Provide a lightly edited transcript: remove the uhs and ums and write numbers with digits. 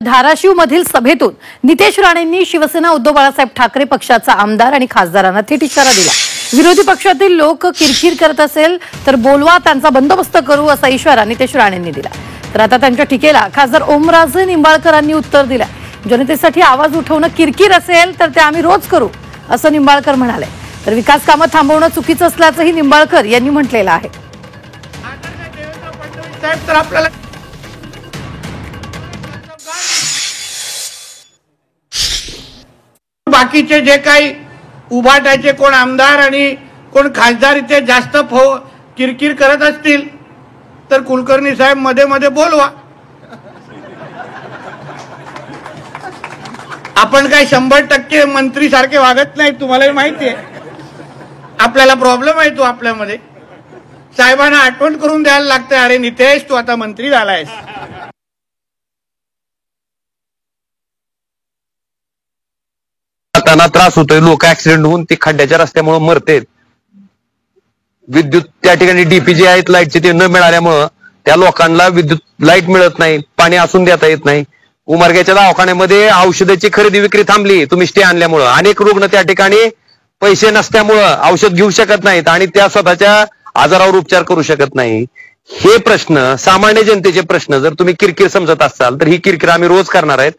धाराशिव मधील सभेतून नितेश राणेंनी शिवसेना उद्धव बाळासाहेब ठाकरे पक्षाचा आमदार आणि खासदारांना थेट इशारा दिला। विरोधी पक्षातील लोक किरकिर करत असेल तर बोलवा, त्यांचा बंदोबस्त करू असा इशारा नितेश राणेंनी दिला। तर आता त्यांच्या टीकेला खासदार ओमराजे निंबाळकरांनी उत्तर दिलं। जनतेसाठी आवाज उठवणं किरकिर असेल तर ते आम्ही रोज करू असं निंबाळकर म्हणाले। तर विकास कामं थांबवणं चुकीचं असल्याचंही निंबाळकर यांनी म्हटलेलं आहे। तर आपल्याला बाकीचे जे काही उभाटाचे कोण आमदार आणि कोण खासदार इथे जास्त किरकिर करत असतील तर कुलकर्णी साहेब मध्ये मध्ये बोलवा। आपण काय 100% मंत्री सारखे वागत नाही, तुम्हाला माहिती आहे। आपल्याला प्रॉब्लेम आहे तो आपल्यामध्ये, साहेबांना आठवण करून द्यायला लागते, अरे नितेश तू आता मंत्री झालायस। त्यांना त्रास होतोय, लोक ऍक्सिडेंट होऊन ते खड्ड्याच्या रस्त्यामुळे मरतेत। विद्युत त्या ठिकाणी डीपीजी आहेत लाईटचे, ते न मिळाल्यामुळं त्या लोकांना विद्युत लाईट मिळत नाही, पाणी असून देता येत नाही। उमरग्याच्या दवाखान्यामध्ये औषधाची खरेदी विक्री थांबली तुम्ही स्टे आणल्यामुळं। अनेक रुग्ण त्या ठिकाणी पैसे नसल्यामुळं औषध घेऊ शकत नाहीत आणि त्या स्वतःच्या आजारावर उपचार करू शकत नाही। हे प्रश्न सामान्य जनतेचे प्रश्न जर तुम्ही किरकिर समजत असाल तर ही किरकिर आम्ही रोज करणार आहेत।